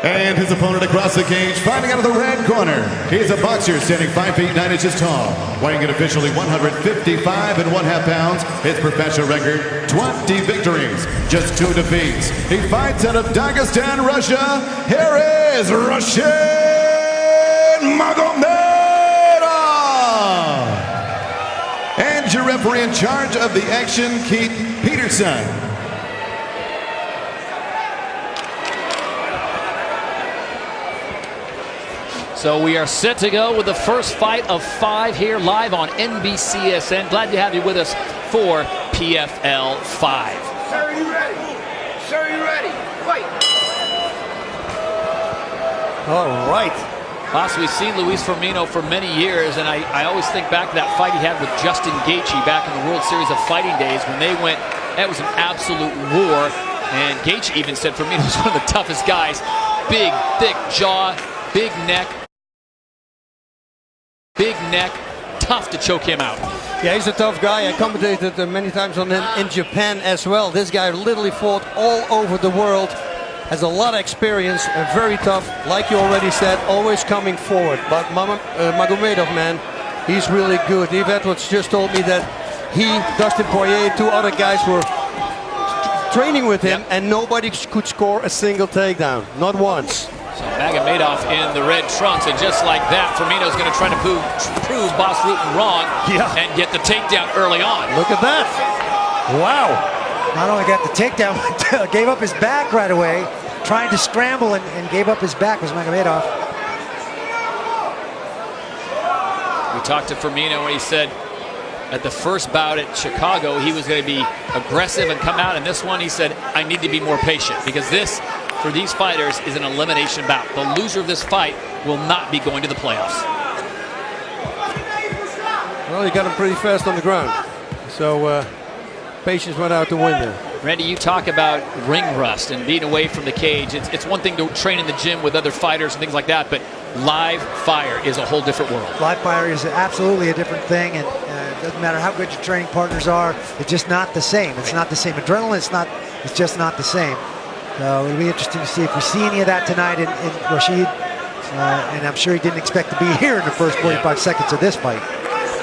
And his opponent across the cage, fighting out of the red corner. He's a boxer standing 5 feet 9 inches tall, weighing in officially 155.5 pounds. His professional record, 20 victories, just 2 defeats. He fights out of Dagestan, Russia. Here is Rashid Magomedov. And your referee in charge of the action, Keith Peterson. So we are set to go with the first fight of 5 here live on NBCSN. Glad to have you with us for PFL 5. Sir, are you ready? Sir, are you ready? Fight. All right. Boss, we've seen Luis Firmino for many years, and I always think back to that fight he had with Justin Gaethje back in the World Series of Fighting days when they went, that was an absolute war. And Gaethje even said Firmino was one of the toughest guys. Big, thick jaw, big neck, tough to choke him out. Yeah, he's a tough guy. I commentated many times on him in Japan as well. This guy literally fought all over the world, has a lot of experience, and very tough. Like you already said, always coming forward. But Magomedov, man, he's really good. Eve Edwards just told me that he, Dustin Poirier, 2 other guys were training with him, and nobody could score a single takedown, not once. So Magomedov in the red trunks, and just like that, Firmino's going to try to prove Boss Rutten wrong and get the takedown early on. Look at that. Wow. Not only got the takedown, but gave up his back right away, trying to scramble and gave up his back was Magomedov. We talked to Firmino and he said at the first bout at Chicago, he was going to be aggressive and come out. And this one, he said, I need to be more patient because this, for these fighters, is an elimination bout. The loser of this fight will not be going to the playoffs. Well, he got him pretty fast on the ground. So patience went out to win there. Randy, you talk about ring rust and being away from the cage. It's one thing to train in the gym with other fighters and things like that, but live fire is a whole different world. Live fire is absolutely a different thing, and it doesn't matter how good your training partners are. It's just not the same. It's not the same adrenaline. It's just not the same. So it'll be interesting to see if we see any of that tonight in Rashid. And I'm sure he didn't expect to be here in the first 45 seconds of this fight.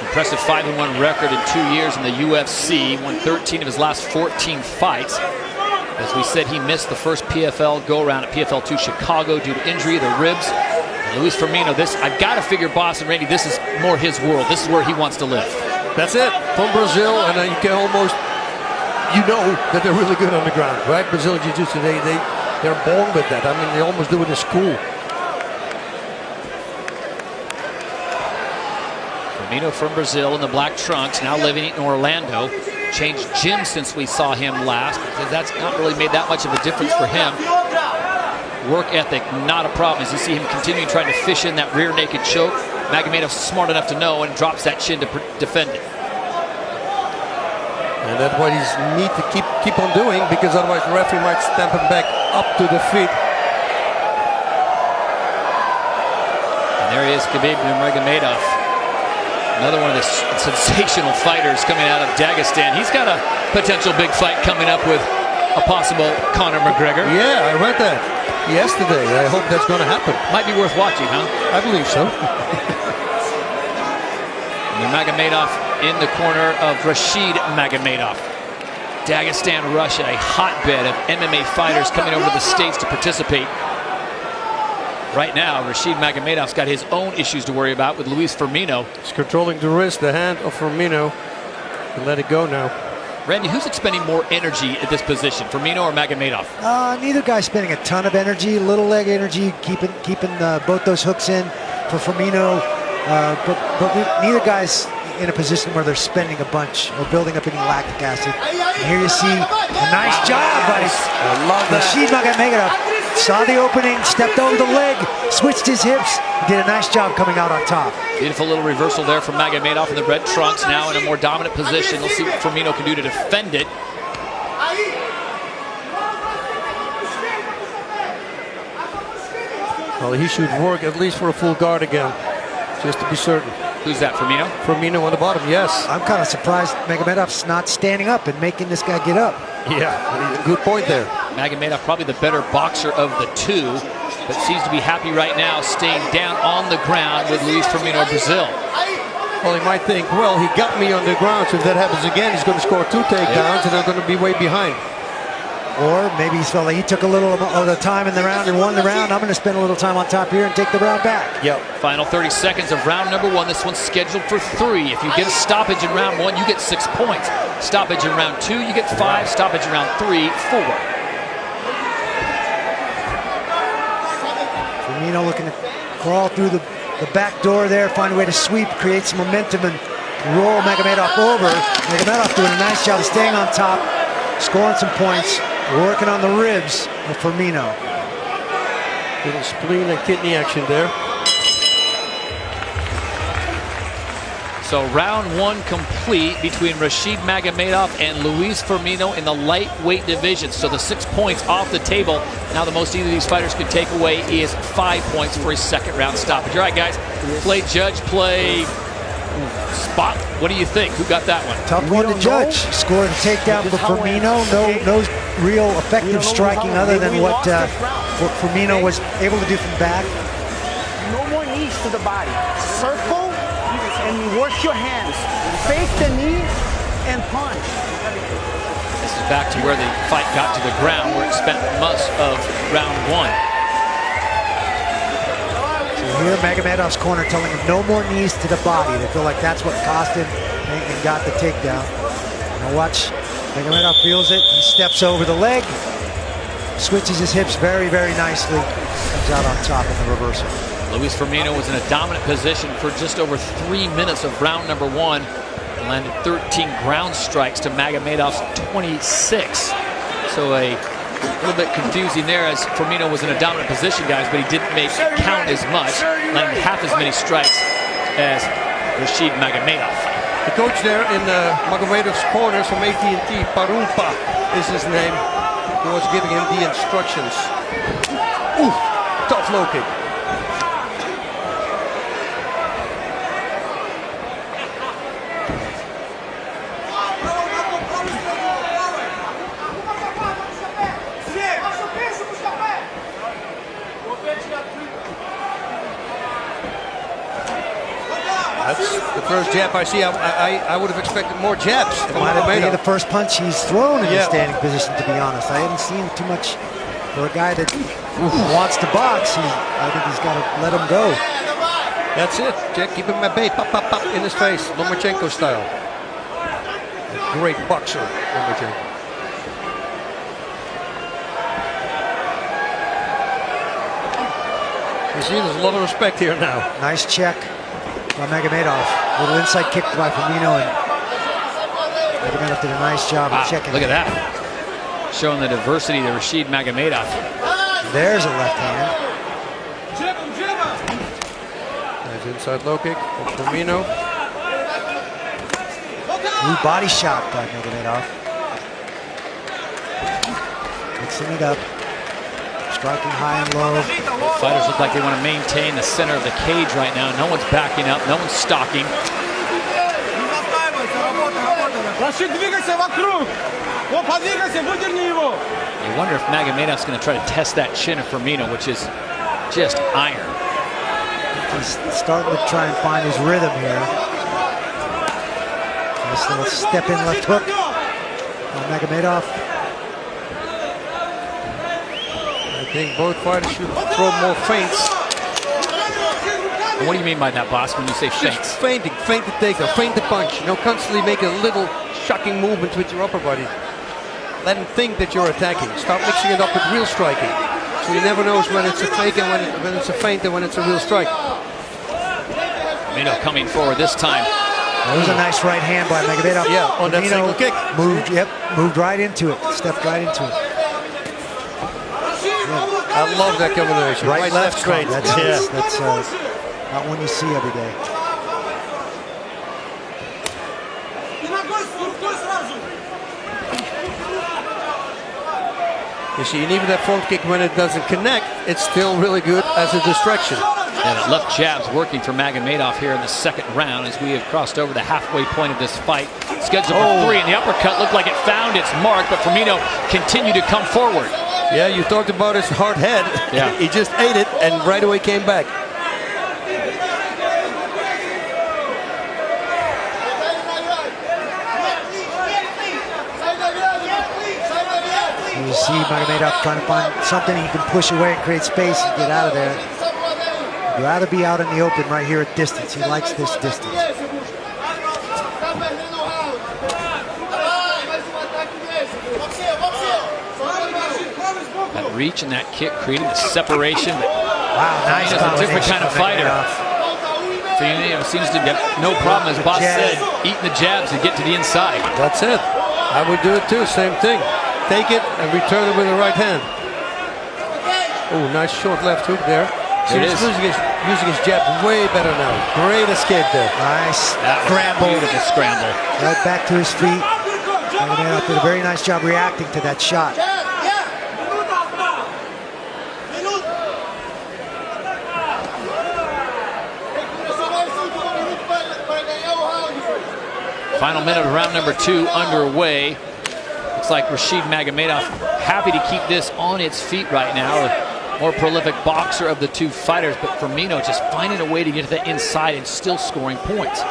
Impressive 5-1 record in 2 years in the UFC. Won 13 of his last 14 fights. As we said, he missed the first PFL go-around at PFL 2 Chicago due to injury of the ribs. And Luis Firmino, this, I've got to figure, Boss and Randy, this is more his world. This is where he wants to live. That's it. From Brazil, and you can almost, you know that they're really good on the ground, right? Brazilian Jiu-Jitsu, they're born with that. I mean, they almost do it in school. Firmino from Brazil in the black trunks, now living in Orlando. Changed gym since we saw him last, because that's not really made that much of a difference for him. Work ethic, not a problem. As you see him continuing trying to fish in that rear naked choke, Magomedov's smart enough to know and drops that chin to defend it. And that's what he's need to keep on doing, because otherwise the referee might stamp him back up to the feet. And there he is, Khabib Nurmagomedov. Another one of the sensational fighters coming out of Dagestan. He's got a potential big fight coming up with a possible Conor McGregor. Yeah, I read that yesterday. I hope that's going to happen. Might be worth watching, huh? I believe so. Nurmagomedov in the corner of Rashid Magomedov. Dagestan, Russia, a hotbed of MMA fighters coming over to the States to participate. Right now, Rashid Magomedov's got his own issues to worry about with Luis Firmino. He's controlling the wrist, the hand of Firmino, and let it go now. Randy, who's expending more energy at this position, Firmino or Magomedov? Neither guy's spending a ton of energy, little leg energy, keeping both those hooks in for Firmino. But neither guy's in a position where they're spending a bunch or building up any lactic acid. And here you see a nice job by Rashid Magomedov. Saw the opening, stepped over the leg, switched his hips, did a nice job coming out on top. Beautiful little reversal there from Magomedov in the red trunks, now in a more dominant position. Let's see what Firmino can do to defend it. Well, he should work at least for a full guard again, just to be certain. Who's that, Firmino? Firmino on the bottom, yes. I'm kind of surprised Magomedov's not standing up and making this guy get up. Yeah, good point there. Magomedov probably the better boxer of the two. but seems to be happy right now staying down on the ground with Luis Firmino of Brazil. Well, he might think, well, he got me on the ground, so if that happens again, he's going to score 2 takedowns, and I'm going to be way behind. Or maybe he felt like he took a little of the time in the round and won the round. I'm going to spend a little time on top here and take the round back. Yep. Final 30 seconds of round number 1. This one's scheduled for 3. If you get a stoppage in round 1, you get 6 points. Stoppage in round 2, you get 5. Stoppage in round 3, 4. Firmino looking to crawl through the back door there, find a way to sweep, create some momentum, and roll Magomedov over. Magomedov doing a nice job of staying on top, scoring some points, working on the ribs of Firmino. Little spleen and kidney action there. So round 1 complete between Rashid Magomedov and Luis Firmino in the lightweight division. So the 6 points off the table. Now the most either of these fighters could take away is 5 points for a second round stoppage. All right, guys, play judge, play spot. What do you think? Who got that one? Tough one to judge. Scored a takedown for Firmino. No real effective striking other than what Firmino was able to do from back. No more knees to the body. Circle and you work your hands. Fake the knee and punch. This is back to where the fight got to the ground, where it spent most of round 1. So here Magomedov's corner telling him no more knees to the body. They feel like that's what cost him and got the takedown. Now watch, Magomedov feels it. He steps over the leg, switches his hips very, very nicely, comes out on top in the reversal. Luis Firmino was in a dominant position for just over 3 minutes of round number 1. Landed 13 ground strikes to Magomedov's 26. So a little bit confusing there, as Firmino was in a dominant position, guys, but he didn't make it count as much, landing half as many strikes as Rashid Magomedov. The coach there in Magomedov's corners from AT&T, Parumpa is his name. He was giving him the instructions. Ooh, tough low kick. That's the first jab I see. I would have expected more jabs. It might have been the first punch he's thrown in the standing position, to be honest. I haven't seen too much for a guy that wants to box. I think he's got to let him go. That's it. Jack, keep him at bay. Pop, pop, pop in his face. Lomachenko style. A great boxer, Lomachenko. You see, there's a lot of respect here now. Nice check by Magomedov. Little inside kick by Firmino, and Magomedov did a nice job of checking. Look at that. Showing the diversity to Rashid Magomedov. There's a left hand. Nice inside low kick from Firmino. New body shot by Magomedov. Mixing it up. Striking high and low. Fighters look like they want to maintain the center of the cage right now. No one's backing up. No one's stalking. You wonder if Magomedov's going to try to test that chin of Firmino, which is just iron. He's starting to try and find his rhythm here. Nice little step in left hook on Magomedov. I think both fighters should throw more feints. What do you mean by that, boss, when you say feints? Just feinting, feint the takedown, feint the punch. You know, constantly make a little shocking movement with your upper body. Let him think that you're attacking. Start mixing it up with real striking. So he never knows when it's a fake and when it's a feint and when it's a real strike. Firmino coming forward this time. That was a nice right hand by Magomedov. Yeah, on that single kick. Moved right into it. Stepped right into it. I love that combination. Right, left, straight. That's not one you see every day. You see, and even that front kick, when it doesn't connect, it's still really good as a distraction. And the left jab's working for Magomedov here in the second round as we have crossed over the halfway point of this fight. Scheduled for 3, and the uppercut looked like it found its mark, but Firmino continued to come forward. Yeah, you talked about his hard head. Yeah. He just ate it and right away came back. You see Magomedov trying to find something he can push away and create space and get out of there. He'd rather be out in the open right here at distance. He likes this distance. That reach and that kick creating the separation. Wow, nice. He's a different kind of fighter. Firmino seems to get no problem, as Boss said, eating the jabs to get to the inside. That's it. I would do it too, same thing. Take it and return it with the right hand. Oh, nice short left hook there. It is. Using his jab way better now. Great escape there. Nice Scramble. Beautiful scramble. Right back to his feet. Magomedov did a very nice job reacting to that shot. Final minute of round number 2 underway. Looks like Rashid Magomedov happy to keep this on its feet right now. The more prolific boxer of the two fighters, but Firmino just finding a way to get to the inside and still scoring points.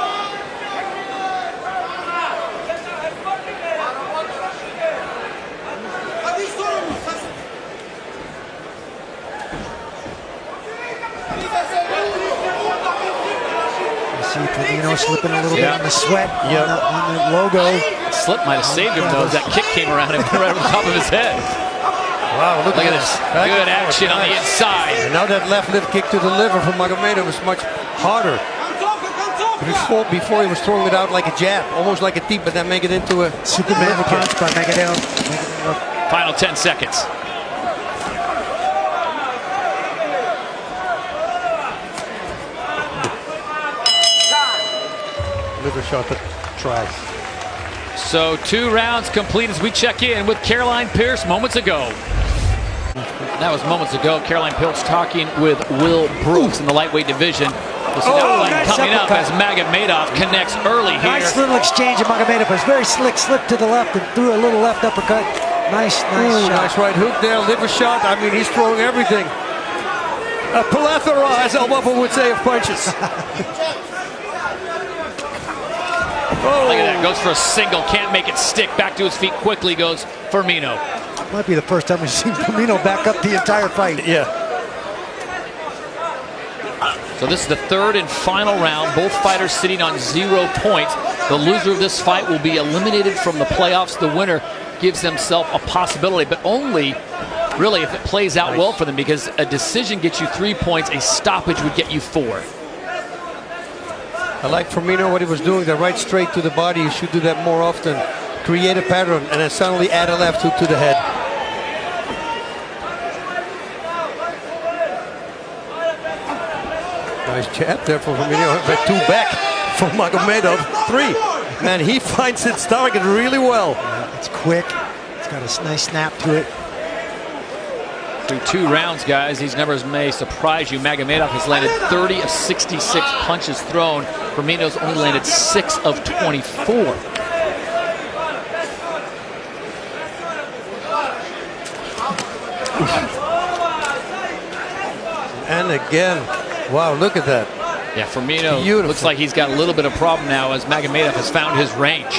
Firmino slipping a little bit in the sweat on the logo. Slip might have saved him though as that kick came around and went right over the top of his head. Wow, look at this. Good action on the inside. And now that left lift kick to the liver from Magomedov was much harder. Before he was throwing it out like a jab, almost like a deep, but then make it into a Superman punch by Magomedov. Final 10 seconds. Liver shot that tries. So 2 rounds complete as we check in with Caroline Pierce moments ago. That was moments ago. Caroline Pierce talking with Will Brooks in the lightweight division. This is nice coming up as Magomedov connects early here. Nice little exchange of Magomedov. Was very slick, slipped to the left and threw a little left uppercut. Nice shot. Nice right hook there, liver shot. I mean, he's throwing everything. A plethora, as El Buffer would say, of punches. Oh. Look at that, goes for a single, can't make it stick. Back to his feet quickly goes Firmino. Might be the first time we've seen Firmino back up the entire fight. Yeah. So this is the 3rd and final round. Both fighters sitting on 0 points. The loser of this fight will be eliminated from the playoffs. The winner gives themselves a possibility, but only really if it plays out well for them, because a decision gets you 3 points, a stoppage would get you 4. I like Firmino what he was doing, the right straight to the body. You should do that more often. Create a pattern and then suddenly add a left hook to the head. Nice jab there for Firmino. 2 back for Magomedov. 3. Man, he finds its target really well. Yeah, it's quick. It's got a nice snap to it. Through 2 rounds, guys, these numbers may surprise you. Magomedov has landed 30 of 66 punches thrown. Firmino's only landed 6 of 24. And again, wow, look at that. Yeah, Firmino Beautiful. looks like he's got a little bit of problem now as Magomedov has found his range.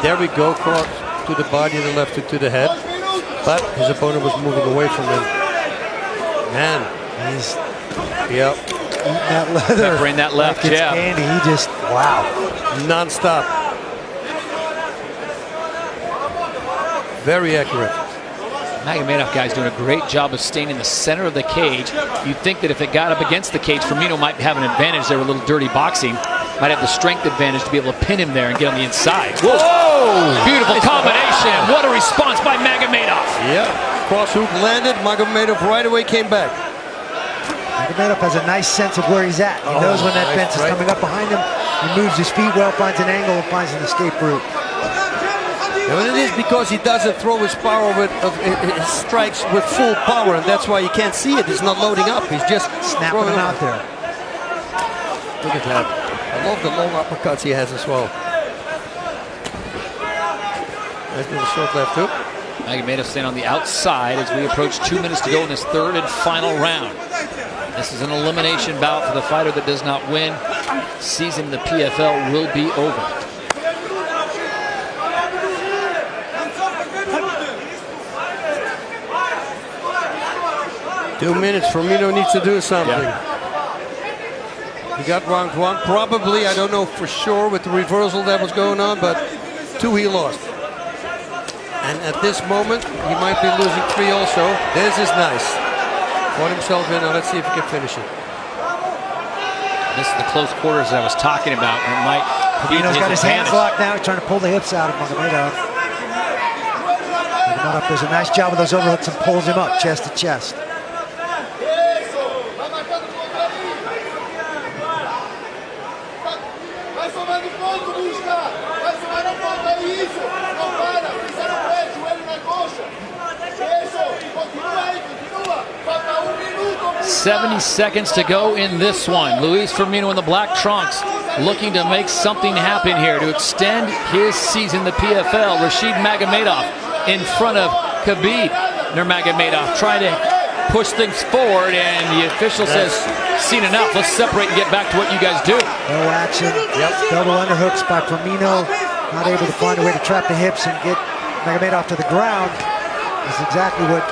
There we go, cross to the body and the left hook to the head. But his opponent was moving away from him. Man, he's eating that leather. Bring that left like jab. Candy. He just, wow. Non-stop. Very accurate. Magomedov, guys, doing a great job of staying in the center of the cage. You'd think that if it got up against the cage, Firmino might have an advantage there with a little dirty boxing. Might have the strength advantage to be able to pin him there and get on the inside. Whoa! Beautiful combination. What a response by Magomedov. Yeah, cross hook landed. Magomedov right away came back. Magomedov has a nice sense of where he's at. He knows when that fence is coming up behind him. He moves his feet well, finds an angle, and finds an escape route. Yeah, but it is because he doesn't throw his power with his strikes with full power, and that's why you can't see it. He's not loading up. He's just Snapping them out there. Look at that. I love the long uppercuts he has as well. Nice little short left hook. Magomedov staying on the outside as we approach 2 minutes to go in this third and final round. This is an elimination bout for the fighter that does not win. Season in the PFL will be over. Two minutes. Firmino needs to do something. Yeah. He got round one. Probably, I don't know for sure with the reversal that was going on, but 2 he lost. And at this moment, he might be losing 3 also. This is nice. Got himself in. Now let's see if he can finish it. This is the close quarters that I was talking about. It might be Firmino's got his hands advantage. locked now. He's trying to pull the hips out of Magomedov. Does a nice job with those overhooks and pulls him up chest to chest. Vai somar no ponto, é isso. Não para, pisa no pé, joelho na coxa. Isso, continua aí, continua. Falta 1 minuto. 70 seconds to go in this one. Luis Firmino in the black trunks looking to make something happen here to extend his season in the PFL. Rashid Magomedov in front of Khabib Nurmagomedov trying to push things forward, and the official says, seen enough, let's separate and get back to what you guys do. No action. Yep. Double underhooks by Firmino. Not able to find a way to trap the hips and get Magomedov to the ground. That's exactly what...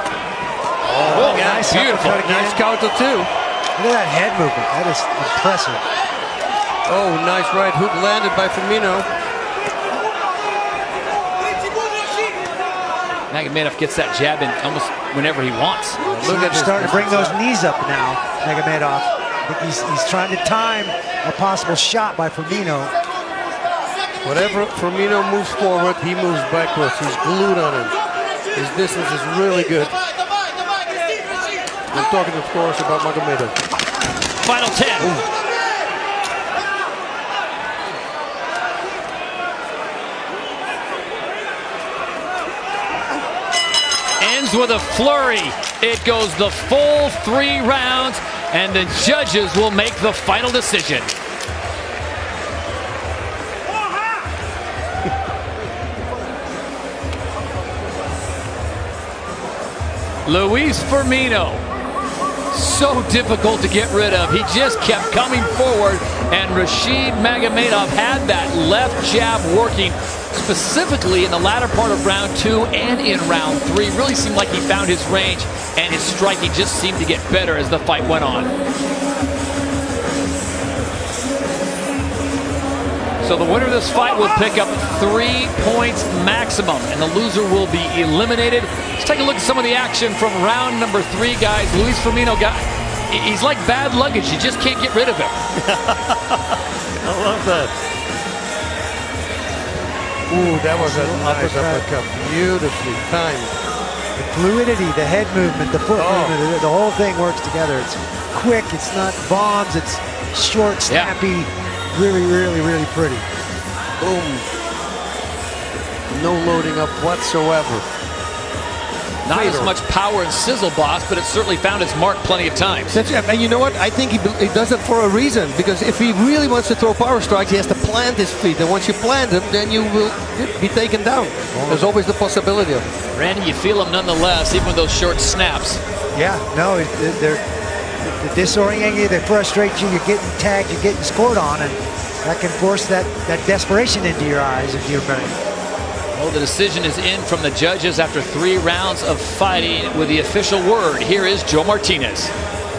Oh, yeah, nice beautiful. Nice counter too. Look at that head movement. That is impressive. Oh, nice right hook landed by Firmino. Magomedov gets that jab in almost whenever he wants. Look at starting to bring those knees up now, Magomedov. I think he's trying to time a possible shot by Firmino. Whatever Firmino moves forward, he moves backwards. He's glued on him. His distance is really good. I'm talking, of course, about Magomedov. Final 10. Ooh. Ends with a flurry. It goes the full 3 rounds, and the judges will make the final decision. Luis Firmino, so difficult to get rid of. He just kept coming forward, and Rashid Magomedov had that left jab working specifically in the latter part of round 2 and in round 3. Really seemed like he found his range, and his striking just seemed to get better as the fight went on. So the winner of this fight will pick up 3 points maximum, and the loser will be eliminated. Let's take a look at some of the action from round number 3, guys. Luis Firmino, he's like bad luggage. You just can't get rid of him. I love that. Ooh, that was a nice uppercut. Beautifully timed. The fluidity, the head movement, the foot movement, the whole thing works together. It's quick, it's not bombs, it's short, snappy, really, really, really pretty. Boom. No loading up whatsoever. Not as much power and sizzle, boss, but it certainly found its mark plenty of times. And you know what? I think he does it for a reason, because if he really wants to throw power strikes, he has to plant his feet. And once you plant them, then you will be taken down. There's always the possibility of it. Randy, you feel them nonetheless, even with those short snaps. Yeah, no, they're disorienting you, they frustrate you, you're getting tagged, you're getting scored on, and that can force that desperation into your eyes if you're running. Well, the decision is in from the judges after 3 rounds of fighting with the official word. Here is Joe Martinez.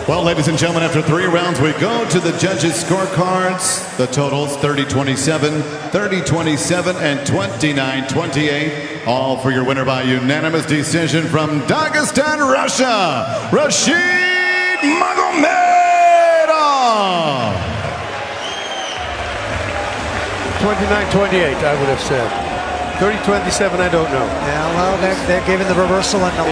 Well, ladies and gentlemen, after 3 rounds, we go to the judges' scorecards. The totals 30-27, 30-27, and 29-28. All for your winner by unanimous decision from Dagestan, Russia, Rashid Magomedov. 29-28, I would have said. 30-27, I don't know. Yeah, well, they're giving the reversal and the